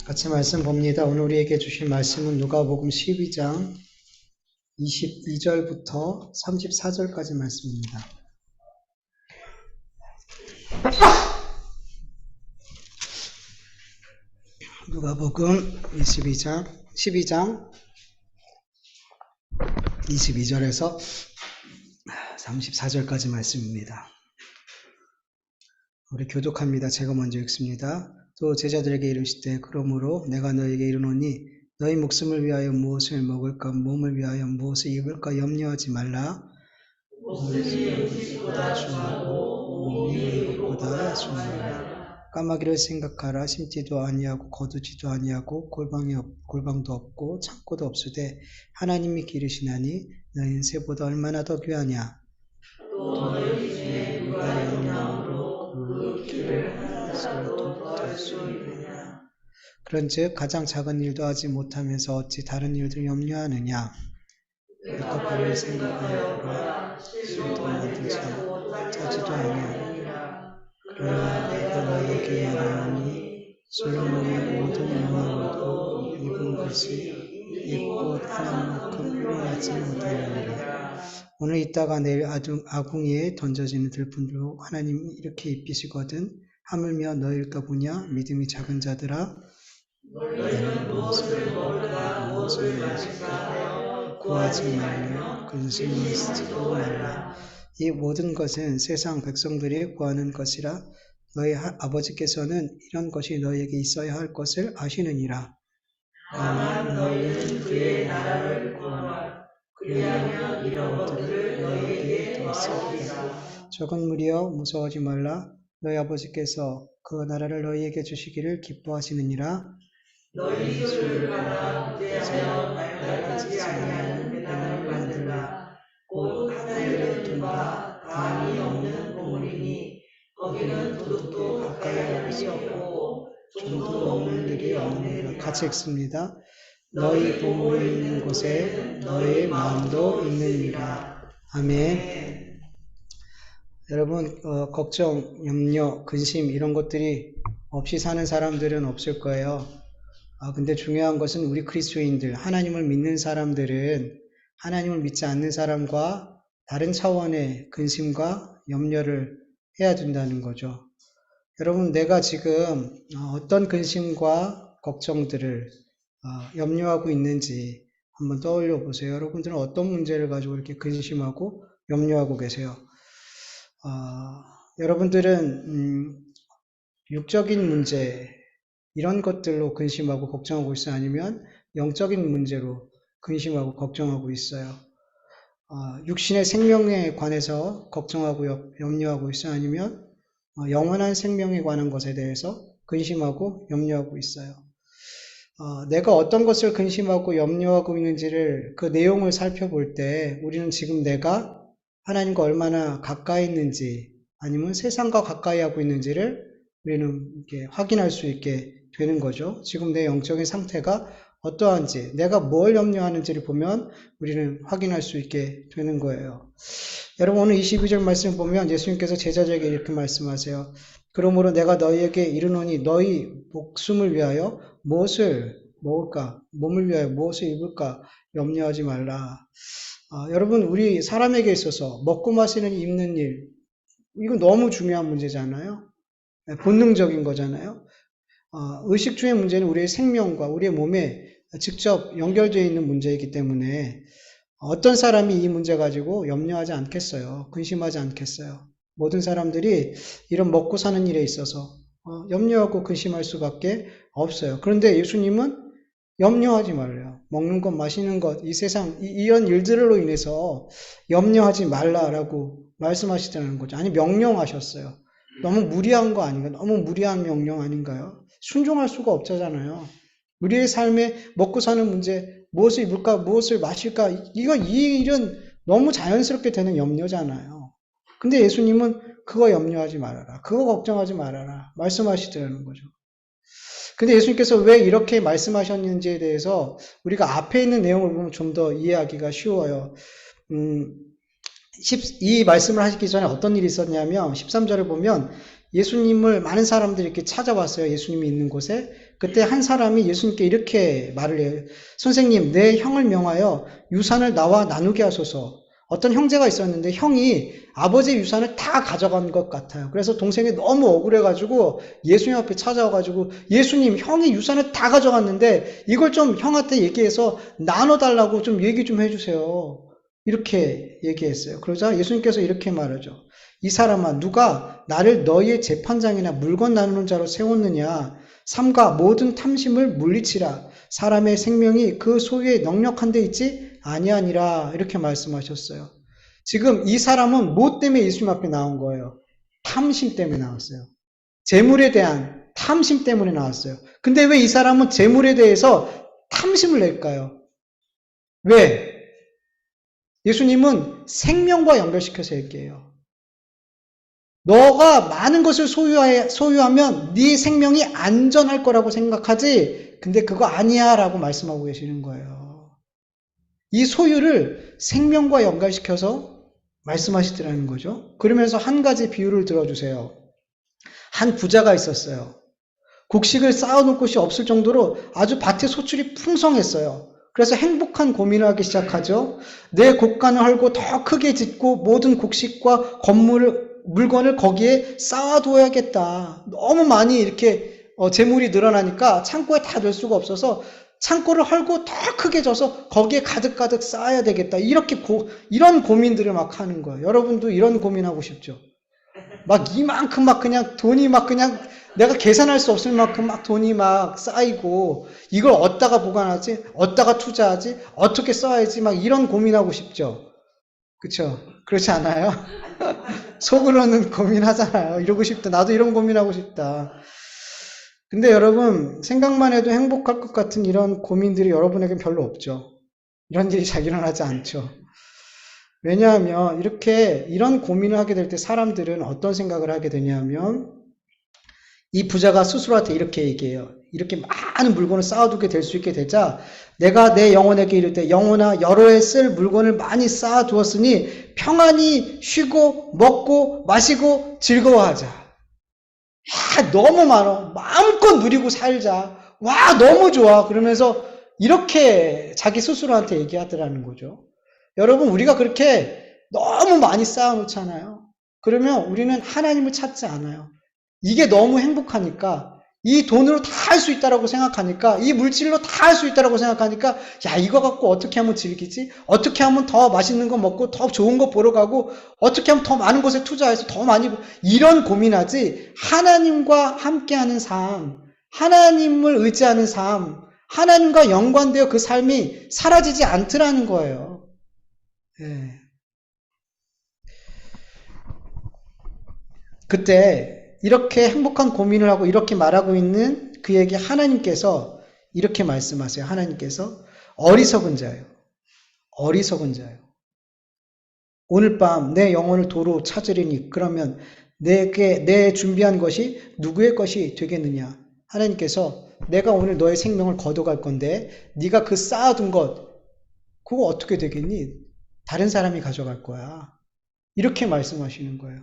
같이 말씀 봅니다. 오늘 우리에게 주신 말씀은 누가복음 12장 22절부터 34절까지 말씀입니다. 누가복음 12장 22절에서 34절까지 말씀입니다. 우리 교독합니다. 제가 먼저 읽습니다. 또 제자들에게 이르시되 그러므로 내가 너에게 이르노니 너희 목숨을 위하여 무엇을 먹을까 몸을 위하여 무엇을 입을까 염려하지 말라. 목숨이 음식보다 중하고 몸이 의복보다 중하라. 까마귀를 생각하라. 심지도 아니하고 거두지도 아니하고 골방도 없고 창고도 없으되 하나님이 기르시나니 너희는 새보다 얼마나 더 귀하냐. 또 너희 중에 누가 영양으로 그 길을 하나씩 돕을 수 있느냐. 그런즉 가장 작은 일도 하지 못하면서 어찌 다른 일들 염려하느냐. 흙값을 생각하여 보라. 실도 만들지 짜지도 아니하느니라. 그러나 내가 너희에게 말하노니 솔로몬의 모든 영화로도 입은 것이 이 꽃 하나만큼 훌륭하지 못하느니라. 오늘 있다가 내일 아궁이에 던져지는 들뿐으로 하나님이 이렇게 입히시거든. 하물며 너희일까 보냐. 믿음이 작은 자들아. 너희는 무엇을 먹을까 무엇을 마실까 구하지 말며 근심을 쓰지도 말라. 이 모든 것은 세상 백성들이 구하는 것이라. 너희 아버지께서는 이런 것이 너희에게 있어야 할 것을 아시느니라. 다만 너희는 그의 나라를 구하라. 그리하면 이런 것들을 너희에게 더쓰리라. 적은 무리여 무서워하지 말라. 너희 아버지께서 그 나라를 너희에게 주시기를 기뻐하시느니라. 너희 주를 받아 대하여 낡아지지 아니하는 배당을 만들라. 곧 하늘의 둔과 담이 없는 보물이니 거기는 도둑도 가까이 올 수 없고 좀도 넘을 일이 없느니라. 같이 읽습니다. 너희 보물이 있는 곳에 너희 마음도 있느니라. 아멘. 여러분, 걱정, 염려, 근심 이런 것들이 없이 사는 사람들은 없을 거예요. 근데 중요한 것은 우리 그리스도인들, 하나님을 믿는 사람들은 하나님을 믿지 않는 사람과 다른 차원의 근심과 염려를 해야 된다는 거죠. 여러분, 내가 지금 어떤 근심과 걱정들을 염려하고 있는지 한번 떠올려 보세요. 여러분들은 어떤 문제를 가지고 이렇게 근심하고 염려하고 계세요? 여러분들은 육적인 문제 이런 것들로 근심하고 걱정하고 있어요? 아니면 영적인 문제로 근심하고 걱정하고 있어요? 육신의 생명에 관해서 걱정하고 염려하고 있어요? 아니면 영원한 생명에 관한 것에 대해서 근심하고 염려하고 있어요? 내가 어떤 것을 근심하고 염려하고 있는지를 그 내용을 살펴볼 때 우리는 지금 내가 하나님과 얼마나 가까이 있는지 아니면 세상과 가까이 하고 있는지를 우리는 이렇게 확인할 수 있게 되는 거죠. 지금 내 영적인 상태가 어떠한지, 내가 뭘 염려하는지를 보면 우리는 확인할 수 있게 되는 거예요. 여러분, 오늘 22절 말씀 보면 예수님께서 제자들에게 이렇게 말씀하세요. 그러므로 내가 너희에게 이르노니 너희 목숨을 위하여 무엇을 먹을까, 몸을 위하여 무엇을 입을까 염려하지 말라. 여러분, 우리 사람에게 있어서 먹고 마시는 입는 일, 이거 너무 중요한 문제잖아요. 본능적인 거잖아요. 의식 주의 문제는 우리의 생명과 우리의 몸에 직접 연결되어 있는 문제이기 때문에 어떤 사람이 이 문제 가지고 염려하지 않겠어요. 근심하지 않겠어요. 모든 사람들이 이런 먹고 사는 일에 있어서 염려하고 근심할 수밖에 없어요. 그런데 예수님은 염려하지 말래요. 먹는 것, 마시는 것, 이 세상, 이런 일들로 인해서 염려하지 말라라고 말씀하시다는 거죠. 아니, 명령하셨어요. 너무 무리한 거 아닌가요? 너무 무리한 명령 아닌가요? 순종할 수가 없잖아요. 우리의 삶에 먹고 사는 문제, 무엇을 입을까, 무엇을 마실까, 이 일은 너무 자연스럽게 되는 염려잖아요. 근데 예수님은 그거 염려하지 말아라. 그거 걱정하지 말아라. 말씀하시더라는 거죠. 근데 예수님께서 왜 이렇게 말씀하셨는지에 대해서 우리가 앞에 있는 내용을 보면 좀 더 이해하기가 쉬워요. 이 말씀을 하시기 전에 어떤 일이 있었냐면 13절을 보면 예수님을 많은 사람들이 이렇게 찾아왔어요. 예수님이 있는 곳에. 그때 한 사람이 예수님께 이렇게 말을 해요. 선생님, 내 형을 명하여 유산을 나와 나누게 하소서. 어떤 형제가 있었는데 형이 아버지의 유산을 다 가져간 것 같아요. 그래서 동생이 너무 억울해가지고 예수님 앞에 찾아와가지고 예수님, 형이 유산을 다 가져갔는데 이걸 좀 형한테 얘기해서 나눠달라고 좀 얘기 좀 해주세요. 이렇게 얘기했어요. 그러자 예수님께서 이렇게 말하죠. 이 사람아, 누가 나를 너희의 재판장이나 물건 나누는 자로 세웠느냐? 삼가 모든 탐심을 물리치라. 사람의 생명이 그 소유에 넉넉한 데 있지 아니하니라. 이렇게 말씀하셨어요. 지금 이 사람은 뭐 때문에 예수님 앞에 나온 거예요? 탐심 때문에 나왔어요. 재물에 대한 탐심 때문에 나왔어요. 근데 왜 이 사람은 재물에 대해서 탐심을 낼까요? 왜? 예수님은 생명과 연결시켜서 얘기해요. 너가 많은 것을 소유하면 네 생명이 안전할 거라고 생각하지, 근데 그거 아니야 라고 말씀하고 계시는 거예요. 이 소유를 생명과 연결시켜서 말씀하시더라는 거죠. 그러면서 한 가지 비유를 들어주세요. 한 부자가 있었어요. 곡식을 쌓아놓을 곳이 없을 정도로 아주 밭에 소출이 풍성했어요. 그래서 행복한 고민을 하기 시작하죠. 내 곡간을 헐고 더 크게 짓고 모든 곡식과 물건을 거기에 쌓아두어야겠다. 너무 많이 이렇게 재물이 늘어나니까 창고에 다 넣을 수가 없어서 창고를 헐고 더 크게 져서 거기에 가득가득 쌓아야 되겠다. 이런 고민들을 막 하는 거예요. 여러분도 이런 고민하고 싶죠? 막 이만큼 막 그냥 돈이 막 그냥 내가 계산할 수 없을 만큼 막 돈이 막 쌓이고 이걸 어디다가 보관하지? 어디다가 투자하지? 어떻게 써야지? 막 이런 고민하고 싶죠? 그쵸? 그렇지 않아요? 속으로는 고민하잖아요. 이러고 싶다. 나도 이런 고민하고 싶다. 근데 여러분, 생각만 해도 행복할 것 같은 이런 고민들이 여러분에겐 별로 없죠. 이런 일이 잘 일어나지 않죠. 왜냐하면 이런 고민을 하게 될 때 사람들은 어떤 생각을 하게 되냐면 이 부자가 스스로한테 이렇게 얘기해요. 이렇게 많은 물건을 쌓아두게 될 수 있게 되자 내가 내 영혼에게 이를 때 영혼아 여러 해 쓸 물건을 많이 쌓아두었으니 평안히 쉬고 먹고 마시고 즐거워하자. 야, 너무 많아. 마음껏 누리고 살자. 와, 너무 좋아. 그러면서 이렇게 자기 스스로한테 얘기하더라는 거죠. 여러분, 우리가 그렇게 너무 많이 쌓아놓잖아요. 그러면 우리는 하나님을 찾지 않아요. 이게 너무 행복하니까, 이 돈으로 다 할 수 있다라고 생각하니까, 이 물질로 다 할 수 있다라고 생각하니까, 야, 이거 갖고 어떻게 하면 즐기지? 어떻게 하면 더 맛있는 거 먹고, 더 좋은 거 보러 가고, 어떻게 하면 더 많은 곳에 투자해서 더 많이, 이런 고민하지, 하나님과 함께하는 삶, 하나님을 의지하는 삶, 하나님과 연관되어 그 삶이 사라지지 않더라는 거예요. 예. 그때 이렇게 행복한 고민을 하고 이렇게 말하고 있는 그에게 하나님께서 이렇게 말씀하세요. 하나님께서 어리석은 자요. 어리석은 자요. 오늘 밤 내 영혼을 도로 찾으리니 그러면 내 준비한 것이 누구의 것이 되겠느냐. 하나님께서 내가 오늘 너의 생명을 거둬갈 건데 네가 그 쌓아둔 것 그거 어떻게 되겠니? 다른 사람이 가져갈 거야. 이렇게 말씀하시는 거예요.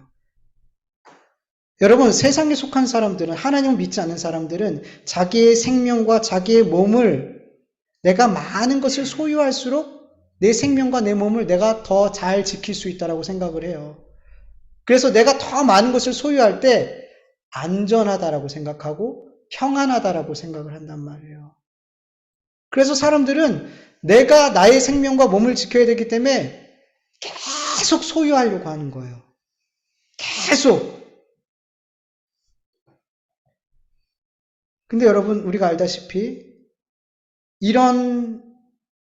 여러분, 세상에 속한 사람들은, 하나님을 믿지 않는 사람들은 자기의 생명과 자기의 몸을 내가 많은 것을 소유할수록 내 생명과 내 몸을 내가 더 잘 지킬 수 있다고 생각을 해요. 그래서 내가 더 많은 것을 소유할 때 안전하다라고 생각하고 평안하다라고 생각을 한단 말이에요. 그래서 사람들은 내가 나의 생명과 몸을 지켜야 되기 때문에 계속 소유하려고 하는 거예요. 계속. 근데 여러분, 우리가 알다시피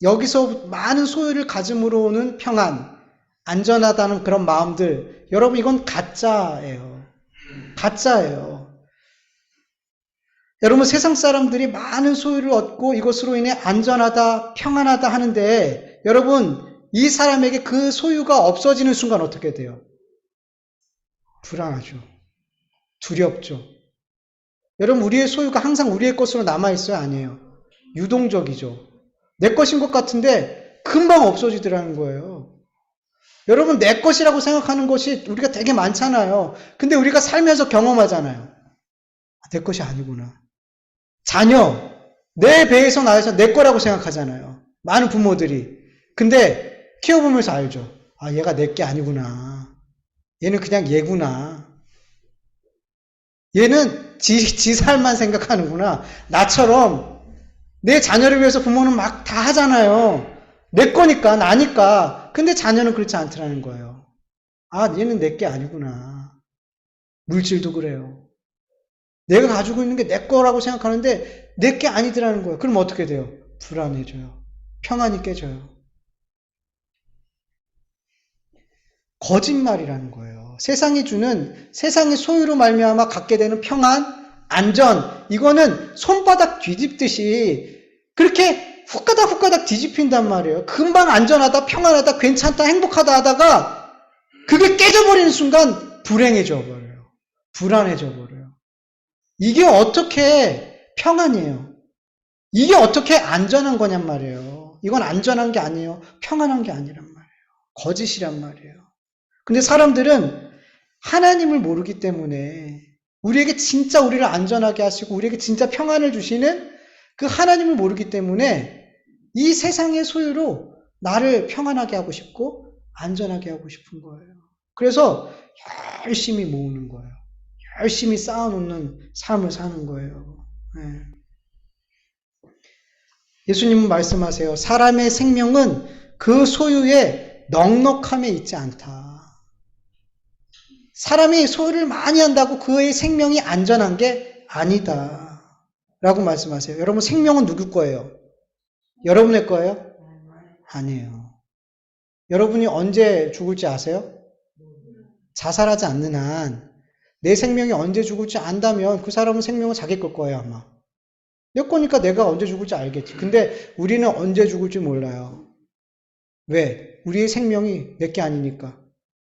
여기서 많은 소유를 가짐으로 오는 평안, 안전하다는 그런 마음들, 여러분 이건 가짜예요. 가짜예요. 여러분, 세상 사람들이 많은 소유를 얻고 이것으로 인해 안전하다, 평안하다 하는데 여러분, 이 사람에게 그 소유가 없어지는 순간 어떻게 돼요? 불안하죠. 두렵죠. 여러분, 우리의 소유가 항상 우리의 것으로 남아있어요? 아니에요? 유동적이죠. 내 것인 것 같은데 금방 없어지더라는 거예요. 여러분, 내 것이라고 생각하는 것이 우리가 되게 많잖아요. 근데 우리가 살면서 경험하잖아요. 내 것이 아니구나. 자녀, 내 배에서 나와서 내 거라고 생각하잖아요. 많은 부모들이. 근데 키워보면서 알죠. 아, 얘가 내 게 아니구나. 얘는 그냥 얘구나. 얘는 지 살만 생각하는구나. 나처럼 내 자녀를 위해서 부모는 막 다 하잖아요. 내 거니까, 나니까. 근데 자녀는 그렇지 않더라는 거예요. 아, 얘는 내 게 아니구나. 물질도 그래요. 내가 가지고 있는 게 내 거라고 생각하는데 내 게 아니더라는 거예요. 그럼 어떻게 돼요? 불안해져요. 평안이 깨져요. 거짓말이라는 거예요. 세상이 주는 세상의 소유로 말미암아 갖게 되는 평안, 안전, 이거는 손바닥 뒤집듯이 그렇게 후까닥 뒤집힌단 말이에요. 금방 안전하다, 평안하다, 괜찮다, 행복하다 하다가 그게 깨져버리는 순간 불행해져 버려요. 불안해져 버려요. 이게 어떻게 평안이에요? 이게 어떻게 안전한 거냔 말이에요. 이건 안전한 게 아니에요. 평안한 게 아니란 말이에요. 거짓이란 말이에요. 근데 사람들은 하나님을 모르기 때문에 우리에게 진짜 우리를 안전하게 하시고 우리에게 진짜 평안을 주시는 그 하나님을 모르기 때문에 이 세상의 소유로 나를 평안하게 하고 싶고 안전하게 하고 싶은 거예요. 그래서 열심히 모으는 거예요. 열심히 쌓아놓는 삶을 사는 거예요. 네. 예수님은 말씀하세요. 사람의 생명은 그 소유의 넉넉함에 있지 않다. 사람이 소유를 많이 한다고 그의 생명이 안전한 게 아니다. 라고 말씀하세요. 여러분, 생명은 누구 거예요? 여러분의 거예요? 아니에요. 여러분이 언제 죽을지 아세요? 자살하지 않는 한 내 생명이 언제 죽을지 안다면 그 사람은 생명은 자기 걸 거예요, 아마. 내 거니까 내가 언제 죽을지 알겠지. 근데 우리는 언제 죽을지 몰라요. 왜? 우리의 생명이 내 게 아니니까.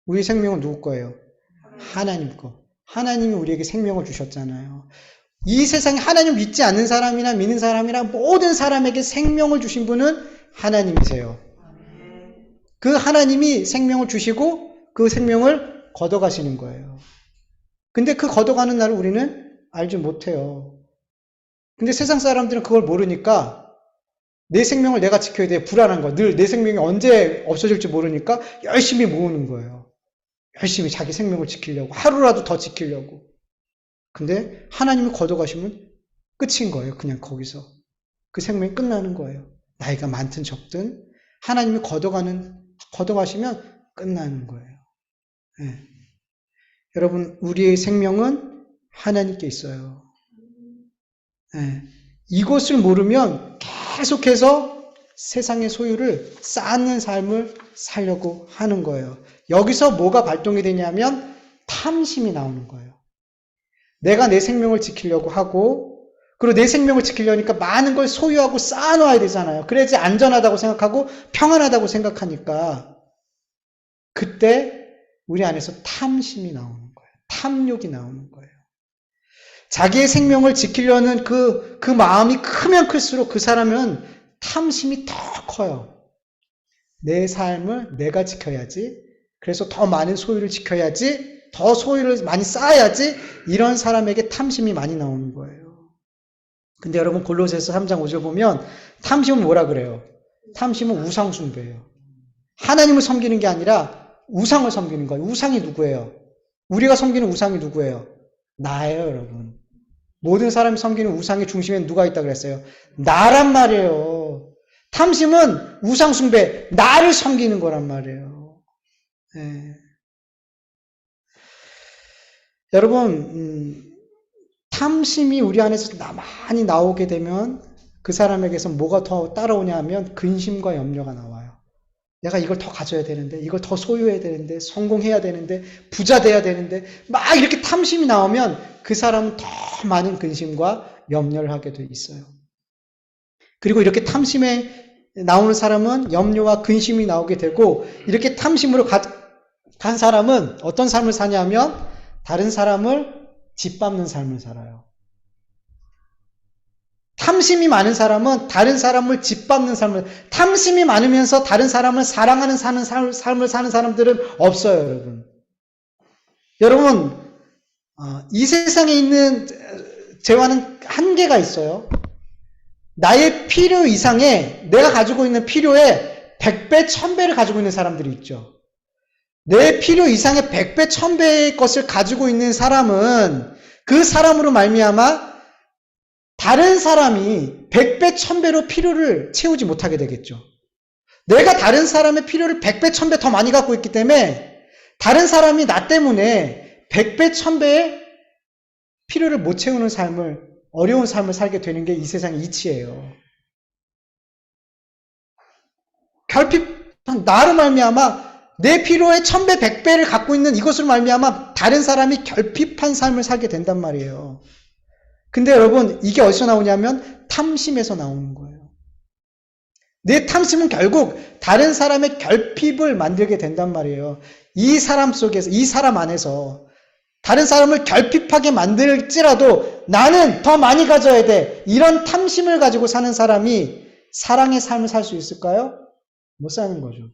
우리의 생명은 누구 거예요? 하나님 거. 하나님이 우리에게 생명을 주셨잖아요. 이 세상에 하나님 믿지 않는 사람이나 믿는 사람이나 모든 사람에게 생명을 주신 분은 하나님이세요. 그 하나님이 생명을 주시고 그 생명을 걷어가시는 거예요. 근데 그 걷어가는 날을 우리는 알지 못해요. 근데 세상 사람들은 그걸 모르니까 내 생명을 내가 지켜야 돼. 불안한 거. 늘 내 생명이 언제 없어질지 모르니까 열심히 모으는 거예요. 열심히 자기 생명을 지키려고. 하루라도 더 지키려고. 근데 하나님이 걷어가시면 끝인 거예요. 그냥 거기서. 그 생명이 끝나는 거예요. 나이가 많든 적든 하나님이 걷어가시면 끝나는 거예요. 네. 여러분, 우리의 생명은 하나님께 있어요. 네. 이것을 모르면 계속해서 세상의 소유를 쌓는 삶을 살려고 하는 거예요. 여기서 뭐가 발동이 되냐면 탐심이 나오는 거예요. 내가 내 생명을 지키려고 하고 그리고 내 생명을 지키려니까 많은 걸 소유하고 쌓아놔야 되잖아요. 그래야지 안전하다고 생각하고 평안하다고 생각하니까 그때 우리 안에서 탐심이 나오는 거예요. 탐욕이 나오는 거예요. 자기의 생명을 지키려는 그 마음이 크면 클수록 그 사람은 탐심이 더 커요. 내 삶을 내가 지켜야지. 그래서 더 많은 소유를 지켜야지. 더 소유를 많이 쌓아야지. 이런 사람에게 탐심이 많이 나오는 거예요. 근데 여러분 골로새서 3장 5절 보면 탐심은 뭐라 그래요? 탐심은 우상 숭배예요. 하나님을 섬기는 게 아니라 우상을 섬기는 거예요. 우상이 누구예요? 우리가 섬기는 우상이 누구예요? 나예요, 여러분. 모든 사람이 섬기는 우상의 중심에 누가 있다고 그랬어요? 나란 말이에요. 탐심은 우상 숭배, 나를 섬기는 거란 말이에요. 네. 여러분, 탐심이 우리 안에서 많이 나오게 되면 그 사람에게서 뭐가 더 따라오냐 하면 근심과 염려가 나와요. 내가 이걸 더 가져야 되는데, 이걸 더 소유해야 되는데, 성공해야 되는데, 부자 돼야 되는데, 막 이렇게 탐심이 나오면 그 사람은 더 많은 근심과 염려를 하게 돼 있어요. 그리고 이렇게 탐심에 나오는 사람은 염려와 근심이 나오게 되고, 이렇게 탐심으로 간 사람은 어떤 삶을 사냐면 다른 사람을 짓밟는 삶을 살아요. 탐심이 많은 사람은 다른 사람을 짓밟는 삶을, 탐심이 많으면서 다른 사람을 사랑하는 삶을 사는 사람들은 없어요, 여러분. 여러분, 이 세상에 있는 재화는 한계가 있어요. 나의 필요 이상의, 내가 가지고 있는 필요의 100배, 1000배를 가지고 있는 사람들이 있죠. 내 필요 이상의 100배, 1000배의 것을 가지고 있는 사람은 그 사람으로 말미암아 다른 사람이 100배, 1000배로 필요를 채우지 못하게 되겠죠. 내가 다른 사람의 필요를 100배, 1000배 더 많이 갖고 있기 때문에 다른 사람이 나 때문에 100배, 1000배의 필요를 못 채우는 삶을, 어려운 삶을 살게 되는 게 이 세상의 이치예요. 결핍, 나로 말미암아 내 필요의 1000배, 100배를 갖고 있는 이것으로 말미암아 다른 사람이 결핍한 삶을 살게 된단 말이에요. 근데 여러분, 이게 어디서 나오냐면 탐심에서 나오는 거예요. 내 탐심은 결국 다른 사람의 결핍을 만들게 된단 말이에요. 이 사람 속에서, 이 사람 안에서 다른 사람을 결핍하게 만들지라도 나는 더 많이 가져야 돼. 이런 탐심을 가지고 사는 사람이 사랑의 삶을 살 수 있을까요? 못 사는 거죠.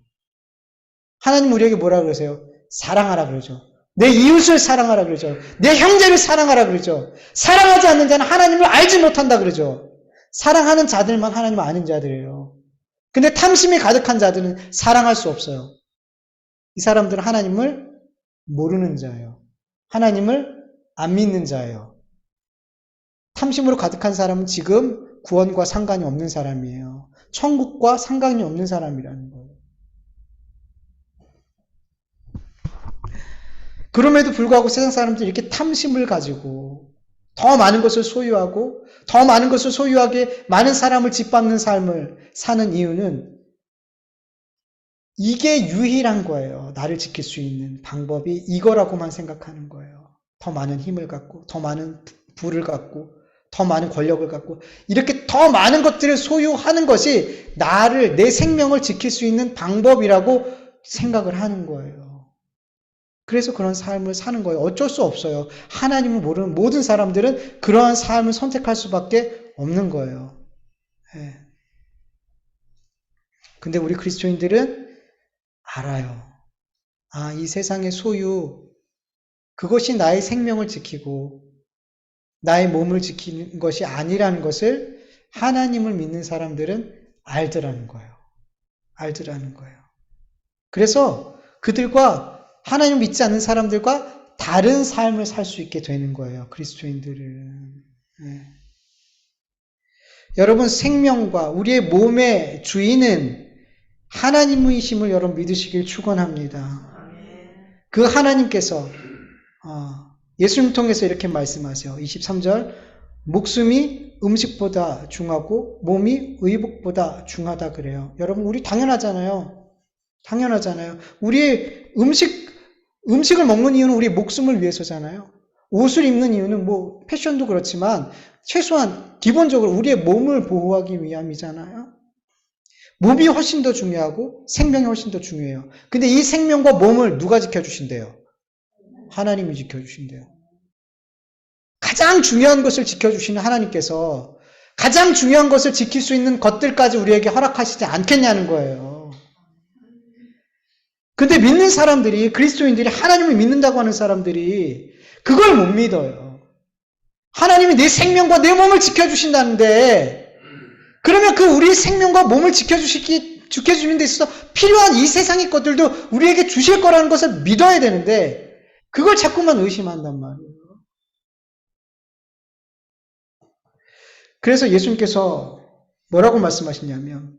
하나님 우리에게 뭐라 그러세요? 사랑하라 그러죠. 내 이웃을 사랑하라 그러죠. 내 형제를 사랑하라 그러죠. 사랑하지 않는 자는 하나님을 알지 못한다 그러죠. 사랑하는 자들만 하나님을 아는 자들이에요. 근데 탐심이 가득한 자들은 사랑할 수 없어요. 이 사람들은 하나님을 모르는 자예요. 하나님을 안 믿는 자예요. 탐심으로 가득한 사람은 지금 구원과 상관이 없는 사람이에요. 천국과 상관이 없는 사람이라는 거예요. 그럼에도 불구하고 세상 사람들이 이렇게 탐심을 가지고 더 많은 것을 소유하고 더 많은 것을 소유하게 많은 사람을 짓밟는 삶을 사는 이유는 이게 유일한 거예요. 나를 지킬 수 있는 방법이 이거라고만 생각하는 거예요. 더 많은 힘을 갖고 더 많은 부를 갖고 더 많은 권력을 갖고 이렇게 더 많은 것들을 소유하는 것이 나를, 내 생명을 지킬 수 있는 방법이라고 생각을 하는 거예요. 그래서 그런 삶을 사는 거예요. 어쩔 수 없어요. 하나님을 모르는 모든 사람들은 그러한 삶을 선택할 수밖에 없는 거예요. 네. 근데 우리 그리스도인들은 알아요. 아, 이 세상의 소유, 그것이 나의 생명을 지키고 나의 몸을 지키는 것이 아니라는 것을 하나님을 믿는 사람들은 알더라는 거예요. 알더라는 거예요. 그래서 그들과 하나님을 믿지 않는 사람들과 다른 삶을 살 수 있게 되는 거예요. 그리스도인들은. 네. 여러분, 생명과 우리의 몸의 주인은 하나님이심을 여러분 믿으시길 축원합니다. 그 하나님께서 예수님 통해서 이렇게 말씀하세요. 23절, 목숨이 음식보다 중하고 몸이 의복보다 중하다 그래요. 여러분, 우리 당연하잖아요. 당연하잖아요. 우리의 음식을 먹는 이유는 우리 목숨을 위해서잖아요. 옷을 입는 이유는 뭐 패션도 그렇지만 최소한 기본적으로 우리의 몸을 보호하기 위함이잖아요. 몸이 훨씬 더 중요하고 생명이 훨씬 더 중요해요. 근데 이 생명과 몸을 누가 지켜주신대요? 하나님이 지켜주신대요. 가장 중요한 것을 지켜주시는 하나님께서 가장 중요한 것을 지킬 수 있는 것들까지 우리에게 허락하시지 않겠냐는 거예요. 근데 믿는 사람들이, 그리스도인들이, 하나님을 믿는다고 하는 사람들이 그걸 못 믿어요. 하나님이 내 생명과 내 몸을 지켜주신다는데, 그러면 그 우리 생명과 몸을 지켜주시는 데 있어서 필요한 이 세상의 것들도 우리에게 주실 거라는 것을 믿어야 되는데, 그걸 자꾸만 의심한단 말이에요. 그래서 예수님께서 뭐라고 말씀하시냐면,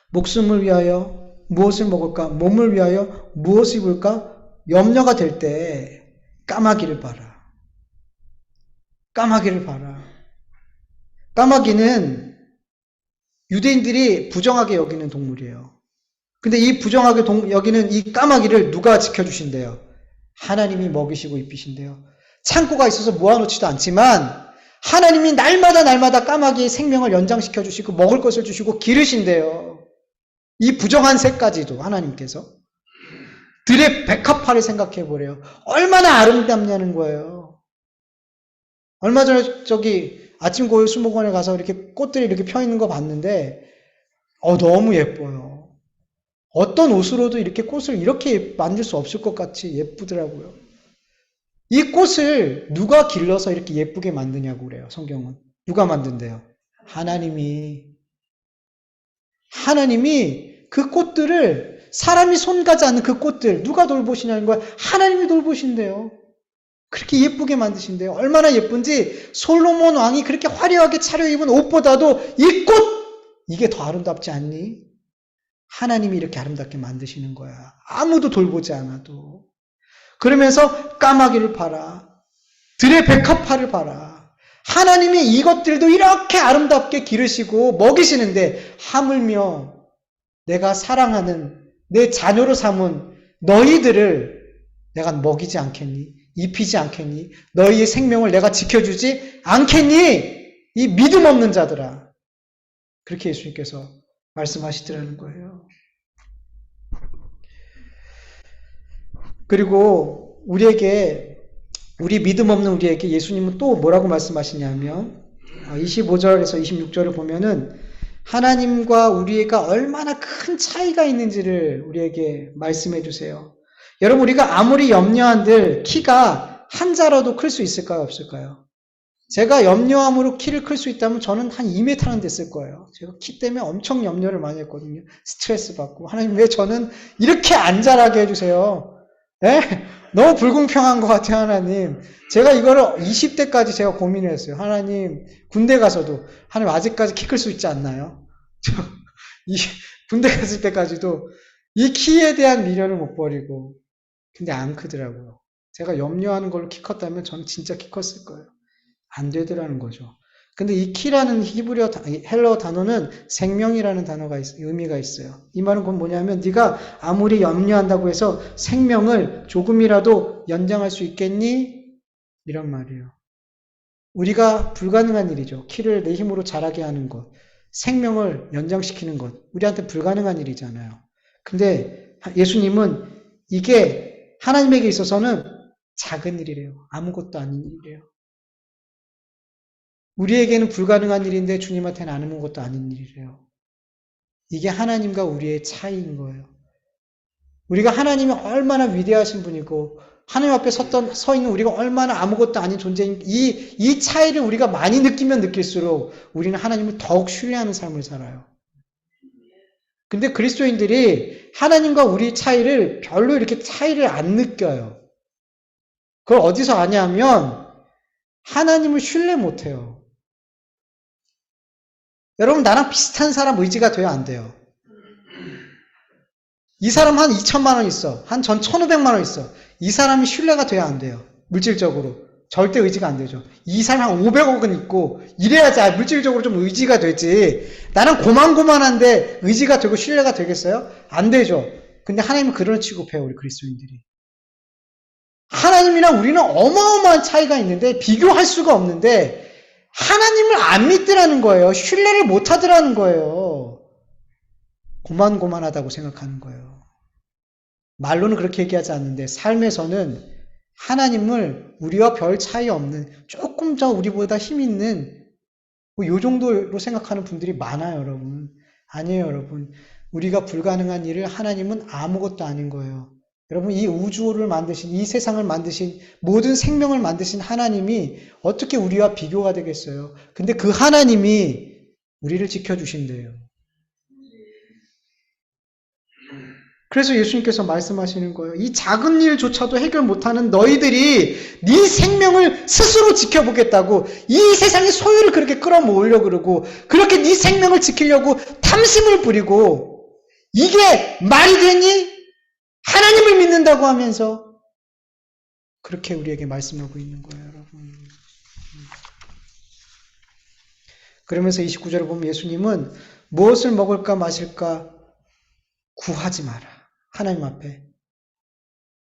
목숨을 위하여 무엇을 먹을까? 몸을 위하여 무엇을 입을까? 염려가 될 때 까마귀를 봐라. 까마귀를 봐라. 까마귀는 유대인들이 부정하게 여기는 동물이에요. 근데 이 부정하게 여기는 이 까마귀를 누가 지켜주신대요? 하나님이 먹이시고 입히신대요. 창고가 있어서 모아놓지도 않지만 하나님이 날마다 까마귀의 생명을 연장시켜 주시고 먹을 것을 주시고 기르신대요. 이 부정한 새까지도 하나님께서. 들의 백합화를 생각해 보래요. 얼마나 아름답냐는 거예요. 얼마 전에 아침 고요 수목원에 가서 이렇게 꽃들이 이렇게 펴 있는 거 봤는데, 너무 예뻐요. 어떤 옷으로도 이렇게 꽃을 이렇게 만들 수 없을 것 같이 예쁘더라고요. 이 꽃을 누가 길러서 이렇게 예쁘게 만드냐고 그래요, 성경은. 누가 만든대요? 하나님이 그 꽃들을, 사람이 손 가지 않는 그 꽃들, 누가 돌보시냐는 거야. 하나님이 돌보신대요. 그렇게 예쁘게 만드신대요. 얼마나 예쁜지 솔로몬 왕이 그렇게 화려하게 차려입은 옷보다도 이 꽃! 이게 더 아름답지 않니? 하나님이 이렇게 아름답게 만드시는 거야. 아무도 돌보지 않아도. 그러면서 까마귀를 봐라. 들의 백합화를 봐라. 하나님이 이것들도 이렇게 아름답게 기르시고 먹이시는데 하물며 내가 사랑하는 내 자녀로 삼은 너희들을 내가 먹이지 않겠니? 입히지 않겠니? 너희의 생명을 내가 지켜주지 않겠니? 이 믿음 없는 자들아. 그렇게 예수님께서 말씀하시더라는 거예요. 그리고 우리 믿음 없는 우리에게 예수님은 또 뭐라고 말씀하시냐면 25절에서 26절을 보면은 하나님과 우리가 얼마나 큰 차이가 있는지를 우리에게 말씀해 주세요. 여러분, 우리가 아무리 염려한들 키가 한 자라도 클 수 있을까요? 없을까요? 제가 염려함으로 키를 클 수 있다면 저는 한 2m는 됐을 거예요. 제가 키 때문에 엄청 염려를 많이 했거든요. 스트레스 받고. 하나님, 왜 저는 이렇게 안 자라게 해주세요? 예? 너무 불공평한 것 같아요, 하나님. 제가 이거를 20대까지 제가 고민을 했어요. 하나님, 군대 가서도, 하나님 아직까지 키 클 수 있지 않나요? 군대 갔을 때까지도 이 키에 대한 미련을 못 버리고, 근데 안 크더라고요. 제가 염려하는 걸로 키 컸다면 저는 진짜 키 컸을 거예요. 안 되더라는 거죠. 근데 이 키라는 헬러 단어는 생명이라는 단어가 의미가 있어요. 이 말은 그건 뭐냐면 네가 아무리 염려한다고 해서 생명을 조금이라도 연장할 수 있겠니? 이런 말이에요. 우리가 불가능한 일이죠. 키를 내 힘으로 자라게 하는 것, 생명을 연장시키는 것, 우리한테 불가능한 일이잖아요. 근데 예수님은 이게 하나님에게 있어서는 작은 일이래요. 아무것도 아닌 일이래요. 우리에게는 불가능한 일인데 주님한테는 아무것도 아닌 일이래요. 이게 하나님과 우리의 차이인 거예요. 우리가 하나님이 얼마나 위대하신 분이고 하나님 앞에 서 있는 우리가 얼마나 아무것도 아닌 존재인 이 차이를 우리가 많이 느끼면 느낄수록 우리는 하나님을 더욱 신뢰하는 삶을 살아요. 근데 그리스도인들이 하나님과 우리 차이를 별로 이렇게 차이를 안 느껴요. 그걸 어디서 아냐면 하나님을 신뢰 못해요. 여러분, 나랑 비슷한 사람 의지가 돼야 안 돼요. 이 사람 한 2천만 원 있어. 한 전 1,500만 원 있어. 이 사람이 신뢰가 돼야 안 돼요. 물질적으로. 절대 의지가 안 되죠. 이 사람 한 500억은 있고 이래야지 물질적으로 좀 의지가 되지. 나는 고만고만한데 의지가 되고 신뢰가 되겠어요? 안 되죠. 근데 하나님은 그런 취급해요, 우리 그리스도인들이. 하나님이랑 우리는 어마어마한 차이가 있는데 비교할 수가 없는데 하나님을 안 믿더라는 거예요. 신뢰를 못 하더라는 거예요. 고만고만하다고 생각하는 거예요. 말로는 그렇게 얘기하지 않는데 삶에서는 하나님을 우리와 별 차이 없는 조금 더 우리보다 힘 있는 요 정도로 생각하는 분들이 많아요, 여러분. 아니에요, 여러분. 우리가 불가능한 일을 하나님은 아무것도 아닌 거예요. 여러분, 이 우주를 만드신, 이 세상을 만드신, 모든 생명을 만드신 하나님이 어떻게 우리와 비교가 되겠어요? 근데 그 하나님이 우리를 지켜주신대요. 그래서 예수님께서 말씀하시는 거예요. 이 작은 일조차도 해결 못하는 너희들이 네 생명을 스스로 지켜보겠다고 이 세상의 소유를 그렇게 끌어모으려고 그러고 그렇게 네 생명을 지키려고 탐심을 부리고 이게 말이 되니? 하나님을 믿는다고 하면서 그렇게 우리에게 말씀하고 있는 거예요, 여러분. 그러면서 29절을 보면 예수님은 무엇을 먹을까 마실까 구하지 마라. 하나님 앞에.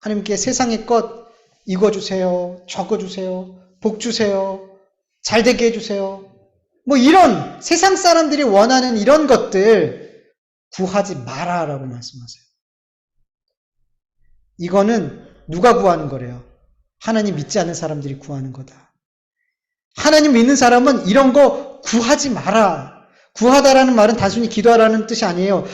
하나님께 세상의 것 이거 주세요. 저거 주세요. 복 주세요. 잘 되게 해주세요. 뭐 이런 세상 사람들이 원하는 이런 것들 구하지 마라라고 말씀하세요. 이거는 누가 구하는 거래요? 하나님 믿지 않는 사람들이 구하는 거다. 하나님 믿는 사람은 이런 거 구하지 마라. 구하다라는 말은 단순히 기도하라는 뜻이 아니에요.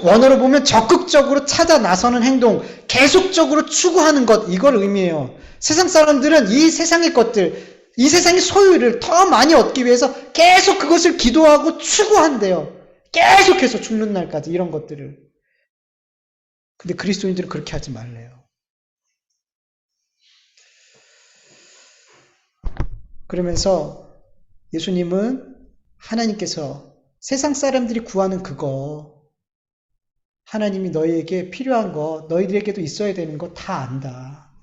원어로 보면 적극적으로 찾아 나서는 행동, 계속적으로 추구하는 것, 이걸 의미해요. 세상 사람들은 이 세상의 것들, 이 세상의 소유를 더 많이 얻기 위해서 계속 그것을 기도하고 추구한대요. 계속해서 죽는 날까지 이런 것들을. 근데 그리스도인들은 그렇게 하지 말래요. 그러면서 예수님은 하나님께서 세상 사람들이 구하는 그거, 하나님이 너희에게 필요한 거, 너희들에게도 있어야 되는 거 다 안다.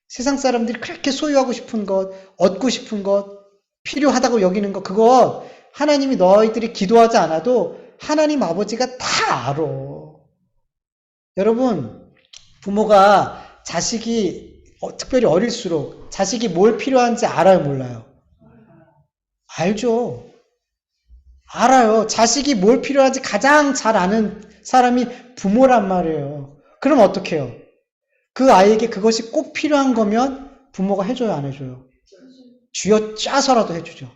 세상 사람들이 그렇게 소유하고 싶은 것, 얻고 싶은 것, 필요하다고 여기는 것, 그거 하나님이 너희들이 기도하지 않아도 하나님 아버지가 다 알아. 여러분, 부모가 자식이 특별히 어릴수록 자식이 뭘 필요한지 알아요, 몰라요? 알죠. 알아요. 자식이 뭘 필요한지 가장 잘 아는 사람이 부모란 말이에요. 그럼 어떻게 해요? 그 아이에게 그것이 꼭 필요한 거면 부모가 해줘요, 안 해줘요? 쥐어짜서라도 해주죠.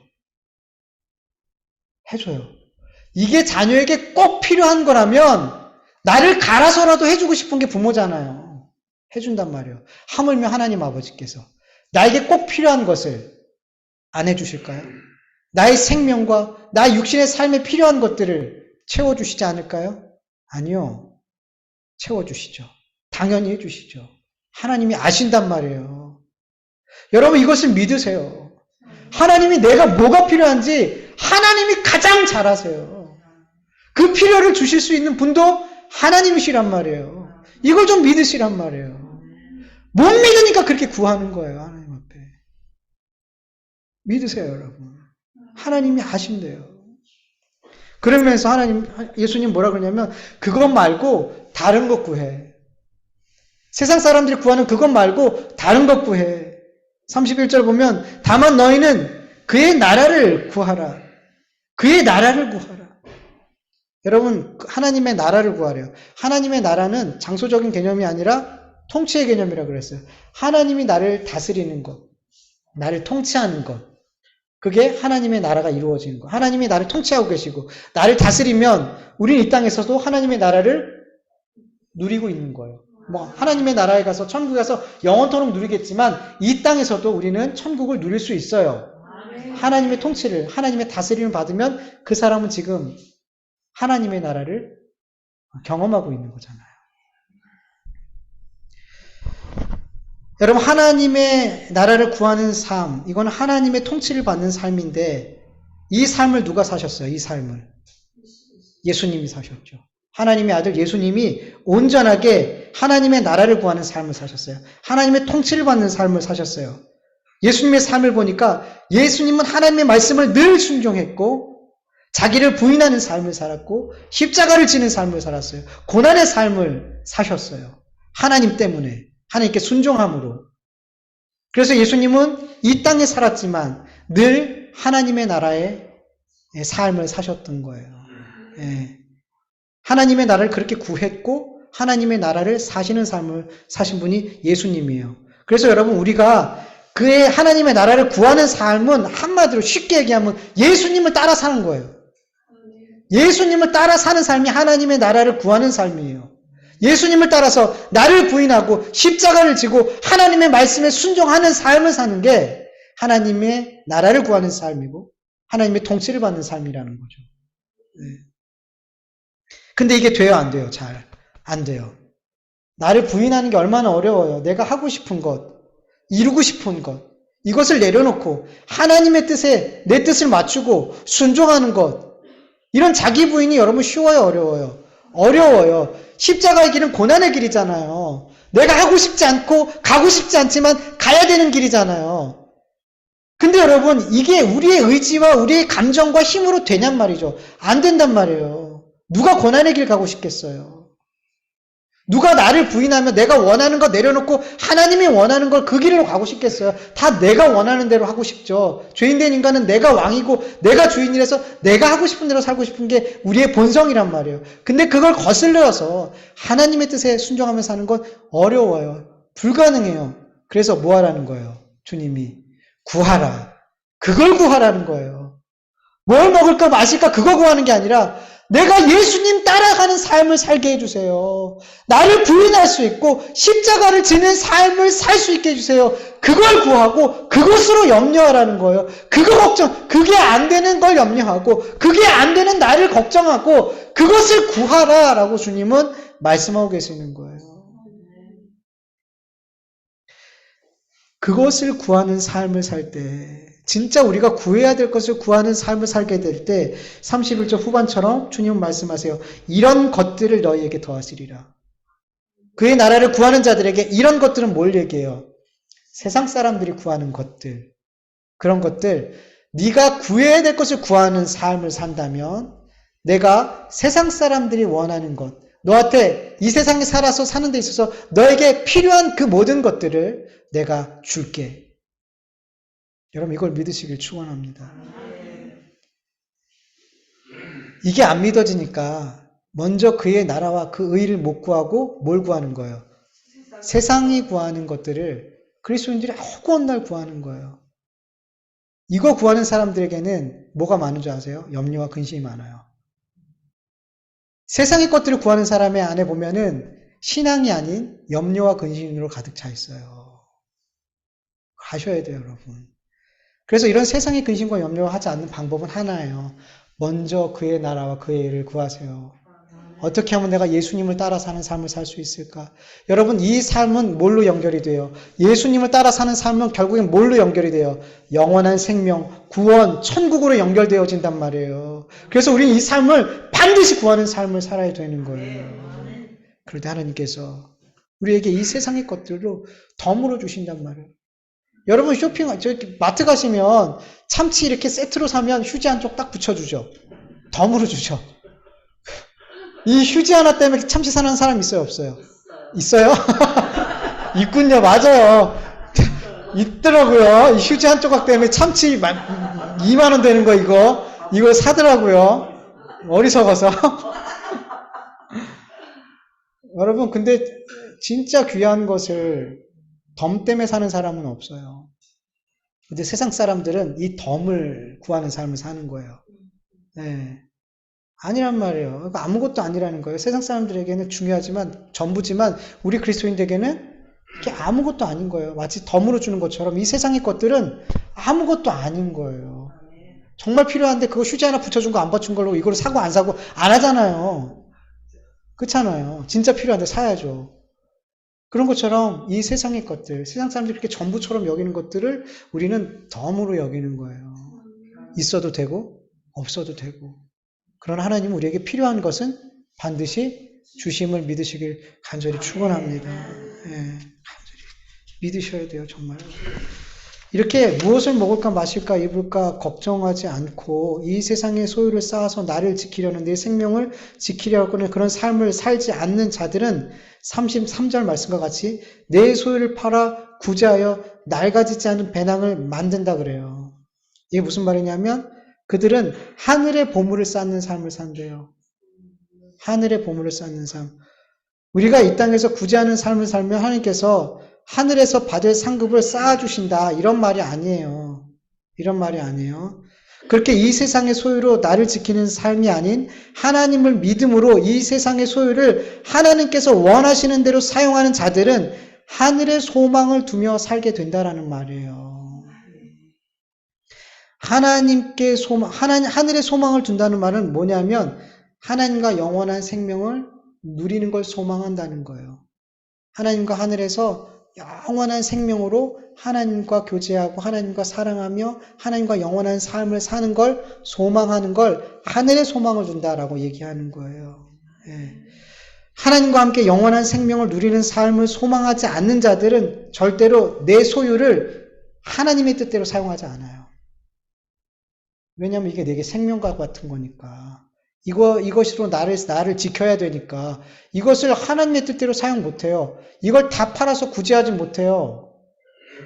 해줘요. 이게 자녀에게 꼭 필요한 거라면 나를 갈아서라도 해주고 싶은 게 부모잖아요. 해준단 말이에요. 하물며 하나님 아버지께서 나에게 꼭 필요한 것을 안 해주실까요? 나의 생명과 나의 육신의 삶에 필요한 것들을 채워주시지 않을까요? 아니요. 채워주시죠. 당연히 해주시죠. 하나님이 아신단 말이에요. 여러분 이것을 믿으세요. 하나님이 내가 뭐가 필요한지 하나님이 가장 잘 아세요. 그 필요를 주실 수 있는 분도 하나님이시란 말이에요. 이걸 좀 믿으시란 말이에요. 못 믿으니까 그렇게 구하는 거예요. 하나님 앞에. 믿으세요, 여러분. 하나님이 아신대요. 그러면서 예수님 뭐라 그러냐면 그것 말고 다른 것 구해. 세상 사람들이 구하는 그것 말고 다른 것 구해. 31절 보면 다만 너희는 그의 나라를 구하라. 그의 나라를 구하라. 여러분 하나님의 나라를 구하래요. 하나님의 나라는 장소적인 개념이 아니라 통치의 개념이라고 그랬어요. 하나님이 나를 다스리는 것, 나를 통치하는 것. 그게 하나님의 나라가 이루어지는 것. 하나님이 나를 통치하고 계시고 나를 다스리면 우리는 이 땅에서도 하나님의 나라를 누리고 있는 거예요. 하나님의 나라에 가서 천국에 가서 영원토록 누리겠지만 이 땅에서도 우리는 천국을 누릴 수 있어요. 하나님의 통치를, 하나님의 다스림을 받으면 그 사람은 지금 하나님의 나라를 경험하고 있는 거잖아요. 여러분 하나님의 나라를 구하는 삶, 이건 하나님의 통치를 받는 삶인데 이 삶을 누가 사셨어요? 이 삶을 예수님이 사셨죠. 하나님의 아들 예수님이 온전하게 하나님의 나라를 구하는 삶을 사셨어요. 하나님의 통치를 받는 삶을 사셨어요. 예수님의 삶을 보니까 예수님은 하나님의 말씀을 늘 순종했고 자기를 부인하는 삶을 살았고 십자가를 지는 삶을 살았어요. 고난의 삶을 사셨어요. 하나님 때문에. 하나님께 순종함으로. 그래서 예수님은 이 땅에 살았지만 늘 하나님의 나라의 삶을 사셨던 거예요. 하나님의 나라를 그렇게 구했고 하나님의 나라를 사시는 삶을 사신 분이 예수님이에요. 그래서 여러분 우리가 그의 하나님의 나라를 구하는 삶은 한마디로 쉽게 얘기하면 예수님을 따라 사는 거예요. 예수님을 따라 사는 삶이 하나님의 나라를 구하는 삶이에요. 예수님을 따라서 나를 부인하고 십자가를 지고 하나님의 말씀에 순종하는 삶을 사는 게 하나님의 나라를 구하는 삶이고 하나님의 통치를 받는 삶이라는 거죠. 근데 이게 돼요, 안 돼요? 잘 안 돼요. 나를 부인하는 게 얼마나 어려워요. 내가 하고 싶은 것, 이루고 싶은 것, 이것을 내려놓고 하나님의 뜻에 내 뜻을 맞추고 순종하는 것, 이런 자기 부인이 여러분 쉬워요, 어려워요? 어려워요. 십자가의 길은 고난의 길이잖아요. 내가 하고 싶지 않고 가고 싶지 않지만 가야 되는 길이잖아요. 근데 여러분 이게 우리의 의지와 우리의 감정과 힘으로 되냔 말이죠. 안 된단 말이에요. 누가 고난의 길 가고 싶겠어요? 누가 나를 부인하면 내가 원하는 거 내려놓고 하나님이 원하는 걸 그 길로 가고 싶겠어요? 다 내가 원하는 대로 하고 싶죠. 죄인된 인간은 내가 왕이고 내가 주인이라서 내가 하고 싶은 대로 살고 싶은 게 우리의 본성이란 말이에요. 근데 그걸 거슬러서 하나님의 뜻에 순종하며 사는 건 어려워요. 불가능해요. 그래서 뭐 하라는 거예요? 주님이 구하라. 그걸 구하라는 거예요. 뭘 먹을까 마실까 그거 구하는 게 아니라 내가 예수님 따라가는 삶을 살게 해주세요. 나를 부인할 수 있고 십자가를 지는 삶을 살 수 있게 해주세요. 그걸 구하고 그것으로 염려하라는 거예요. 그게 안 되는 걸 염려하고 그게 안 되는 나를 걱정하고 그것을 구하라라고 주님은 말씀하고 계시는 거예요. 그것을 구하는 삶을 살 때 진짜 우리가 구해야 될 것을 구하는 삶을 살게 될 때 31절 후반처럼 주님은 말씀하세요. 이런 것들을 너희에게 더하시리라. 그의 나라를 구하는 자들에게 이런 것들은 뭘 얘기해요? 세상 사람들이 구하는 것들. 그런 것들. 네가 구해야 될 것을 구하는 삶을 산다면 내가 세상 사람들이 원하는 것, 너한테 이 세상에 살아서 사는 데 있어서 너에게 필요한 그 모든 것들을 내가 줄게. 여러분 이걸 믿으시길 축원합니다. 이게 안 믿어지니까 먼저 그의 나라와 그 의를 못 구하고 뭘 구하는 거예요? 세상이 구하는 것들을 그리스도인들이 허구한 날 구하는 거예요. 이거 구하는 사람들에게는 뭐가 많은 줄 아세요? 염려와 근심이 많아요. 세상의 것들을 구하는 사람의 안에 보면은 신앙이 아닌 염려와 근심으로 가득 차 있어요. 아셔야 돼요, 여러분. 그래서 이런 세상의 근심과 염려하지 않는 방법은 하나예요. 먼저 그의 나라와 그의 일을 구하세요. 어떻게 하면 내가 예수님을 따라 사는 삶을 살 수 있을까? 여러분 이 삶은 뭘로 연결이 돼요? 예수님을 따라 사는 삶은 결국엔 뭘로 연결이 돼요? 영원한 생명, 구원, 천국으로 연결되어진단 말이에요. 그래서 우리는 이 삶을 반드시 구하는 삶을 살아야 되는 거예요. 그럴 때 하나님께서 우리에게 이 세상의 것들로 덤으로 주신단 말이에요. 여러분 마트 가시면 참치 이렇게 세트로 사면 휴지 한쪽 딱 붙여주죠. 덤으로 주죠. 이 휴지 하나 때문에 참치 사는 사람 있어요, 없어요? 있어요? 있군요, 맞아요. 있더라고요. 이 휴지 한 조각 때문에 참치 2만원 되는 거 이거 사더라고요. 어리석어서. 여러분, 근데 진짜 귀한 것을 덤 때문에 사는 사람은 없어요. 근데 세상 사람들은 이 덤을 구하는 삶을 사는 거예요. 네. 아니란 말이에요. 그러니까 아무것도 아니라는 거예요. 세상 사람들에게는 중요하지만 전부지만 우리 그리스도인들에게는 이게 아무것도 아닌 거예요. 마치 덤으로 주는 것처럼 이 세상의 것들은 아무것도 아닌 거예요. 정말 필요한데 그거 휴지 하나 붙여준 거 안 받친 걸로 이걸 사고 안 사고 안 하잖아요. 그렇잖아요. 진짜 필요한데 사야죠. 그런 것처럼 이 세상의 것들, 세상 사람들이 이렇게 전부처럼 여기는 것들을 우리는 덤으로 여기는 거예요. 있어도 되고 없어도 되고. 그러나 하나님은 우리에게 필요한 것은 반드시 주심을 믿으시길 간절히 축원합니다. 간절히 믿으셔야 돼요, 정말. 이렇게 무엇을 먹을까 마실까 입을까 걱정하지 않고 이 세상의 소유를 쌓아서 나를 지키려는 내 생명을 지키려고 하는 그런 삶을 살지 않는 자들은 33절 말씀과 같이 내 소유를 팔아 구제하여 낡아지지 않은 배낭을 만든다 그래요. 이게 무슨 말이냐면 그들은 하늘의 보물을 쌓는 삶을 산대요. 하늘의 보물을 쌓는 삶. 우리가 이 땅에서 구제하는 삶을 살면 하나님께서 하늘에서 받을 상급을 쌓아주신다. 이런 말이 아니에요. 이런 말이 아니에요. 그렇게 이 세상의 소유로 나를 지키는 삶이 아닌 하나님을 믿음으로 이 세상의 소유를 하나님께서 원하시는 대로 사용하는 자들은 하늘의 소망을 두며 살게 된다라는 말이에요. 하늘의 소망을 둔다는 말은 뭐냐면 하나님과 영원한 생명을 누리는 걸 소망한다는 거예요. 하나님과 하늘에서 영원한 생명으로 하나님과 교제하고 하나님과 사랑하며 하나님과 영원한 삶을 사는 걸 소망하는 걸 하늘의 소망을 둔다라고 얘기하는 거예요. 하나님과 함께 영원한 생명을 누리는 삶을 소망하지 않는 자들은 절대로 내 소유를 하나님의 뜻대로 사용하지 않아요. 왜냐하면 이게 내게 생명과 같은 거니까. 이것으로 나를 지켜야 되니까. 이것을 하나님의 뜻대로 사용 못해요. 이걸 다 팔아서 구제하지 못해요.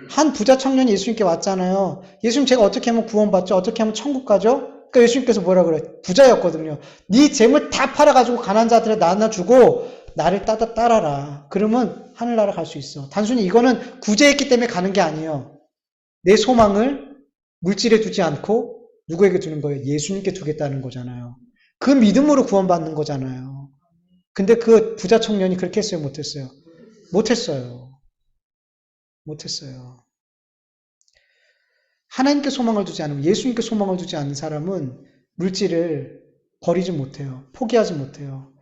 한 부자 청년이 예수님께 왔잖아요. 예수님 제가 어떻게 하면 구원받죠? 어떻게 하면 천국 가죠? 그러니까 예수님께서 뭐라 그래? 부자였거든요. 네 재물 다 팔아가지고 가난한 자들에 나눠주고 나를 따라라. 그러면 하늘나라 갈 수 있어. 단순히 이거는 구제했기 때문에 가는 게 아니에요. 내 소망을 물질에 두지 않고 누구에게 두는 거예요? 예수님께 두겠다는 거잖아요. 그 믿음으로 구원받는 거잖아요. 근데 그 부자 청년이 그렇게 했어요? 못했어요? 못했어요. 못했어요. 하나님께 소망을 두지 않으면, 예수님께 소망을 두지 않는 사람은 물질을 버리지 못해요. 포기하지 못해요.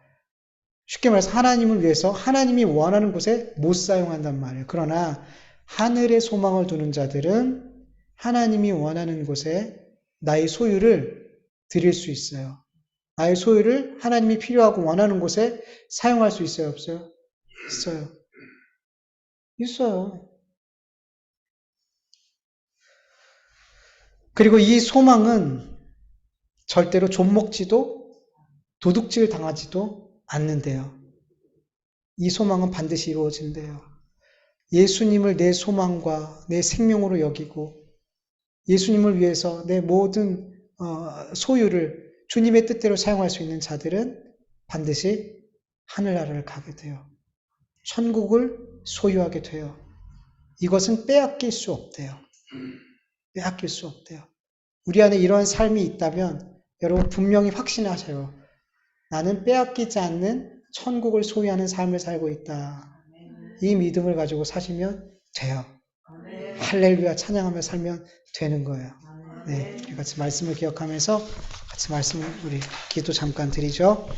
쉽게 말해서 하나님을 위해서 하나님이 원하는 곳에 못 사용한단 말이에요. 그러나 하늘에 소망을 두는 자들은 하나님이 원하는 곳에 나의 소유를 드릴 수 있어요. 나의 소유를 하나님이 필요하고 원하는 곳에 사용할 수 있어요? 없어요? 있어요. 있어요. 그리고 이 소망은 절대로 좀먹지도 도둑질 당하지도 않는데요. 이 소망은 반드시 이루어진대요. 예수님을 내 소망과 내 생명으로 여기고 예수님을 위해서 내 모든 소유를 주님의 뜻대로 사용할 수 있는 자들은 반드시 하늘나라를 가게 돼요. 천국을 소유하게 돼요. 이것은 빼앗길 수 없대요. 빼앗길 수 없대요. 우리 안에 이러한 삶이 있다면 여러분 분명히 확신하세요. 나는 빼앗기지 않는 천국을 소유하는 삶을 살고 있다. 이 믿음을 가지고 사시면 돼요. 할렐루야 찬양하며 살면 되는 거예요. 네, 우리 같이 말씀을 기억하면서 같이 말씀을 우리 기도 잠깐 드리죠.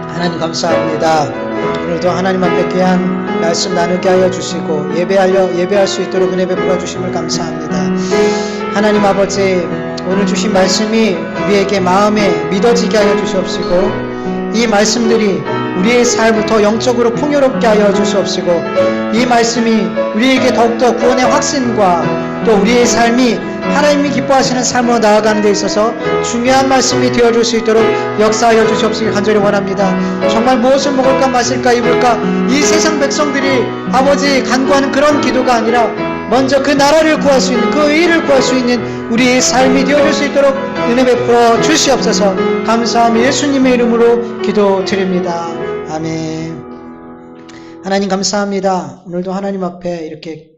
하나님 감사합니다. 오늘도 하나님 앞에 귀한 말씀 나누게 하여 주시고 예배할 수 있도록 은혜 베풀어 주심을 감사합니다. 하나님 아버지, 오늘 주신 말씀이 우리에게 마음에 믿어지게 하여 주시옵시고 이 말씀들이 우리의 삶을 더 영적으로 풍요롭게 하여 주시옵시고 이 말씀이 우리에게 더욱더 구원의 확신과 또 우리의 삶이 하나님이 기뻐하시는 삶으로 나아가는 데 있어서 중요한 말씀이 되어줄 수 있도록 역사하여 주시옵시길 간절히 원합니다. 정말 무엇을 먹을까 마실까 입을까 이 세상 백성들이 아버지 간구하는 그런 기도가 아니라 먼저 그 나라를 구할 수 있는 그 의를 구할 수 있는 우리의 삶이 되어줄 수 있도록 은혜 베풀어 주시옵소서. 감사하며 예수님의 이름으로 기도드립니다. 아멘. 하나님 감사합니다. 오늘도 하나님 앞에 이렇게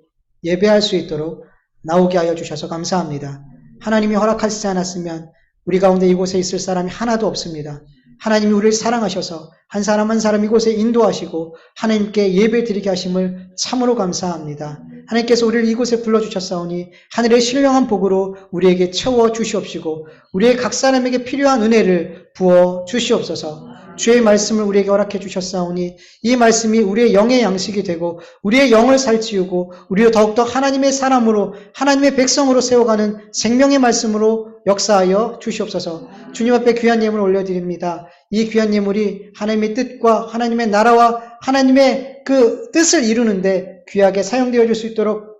예배할 수 있도록 나오게 하여 주셔서 감사합니다. 하나님이 허락하시지 않았으면 우리 가운데 이곳에 있을 사람이 하나도 없습니다. 하나님이 우리를 사랑하셔서 한 사람 한 사람 이곳에 인도하시고 하나님께 예배 드리게 하심을 참으로 감사합니다. 하나님께서 우리를 이곳에 불러주셨사오니 하늘의 신령한 복으로 우리에게 채워 주시옵시고 우리의 각 사람에게 필요한 은혜를 부어 주시옵소서. 주의 말씀을 우리에게 허락해 주셨사오니 이 말씀이 우리의 영의 양식이 되고 우리의 영을 살찌우고 우리를 더욱더 하나님의 사람으로 하나님의 백성으로 세워가는 생명의 말씀으로 역사하여 주시옵소서. 주님 앞에 귀한 예물을 올려드립니다. 이 귀한 예물이 하나님의 뜻과 하나님의 나라와 하나님의 그 뜻을 이루는데 귀하게 사용되어 줄 수 있도록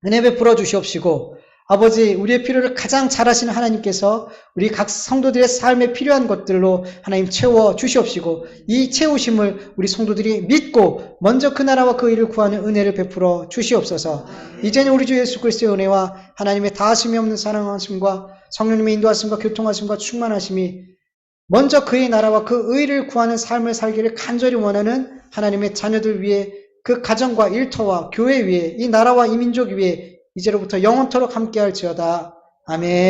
은혜 베풀어 주시옵시고 아버지, 우리의 필요를 가장 잘 아시는 하나님께서 우리 각 성도들의 삶에 필요한 것들로 하나님 채워 주시옵시고 이 채우심을 우리 성도들이 믿고 먼저 그 나라와 그 일을 구하는 은혜를 베풀어 주시옵소서. 이제는 우리 주 예수 그리스도의 은혜와 하나님의 다하심이 없는 사랑하심과 성령님의 인도하심과 교통하심과 충만하심이 먼저 그의 나라와 그 의를 구하는 삶을 살기를 간절히 원하는 하나님의 자녀들 위해 그 가정과 일터와 교회 위에 이 나라와 이 민족 위에 이제로부터 영원토록 함께할지어다. 아멘.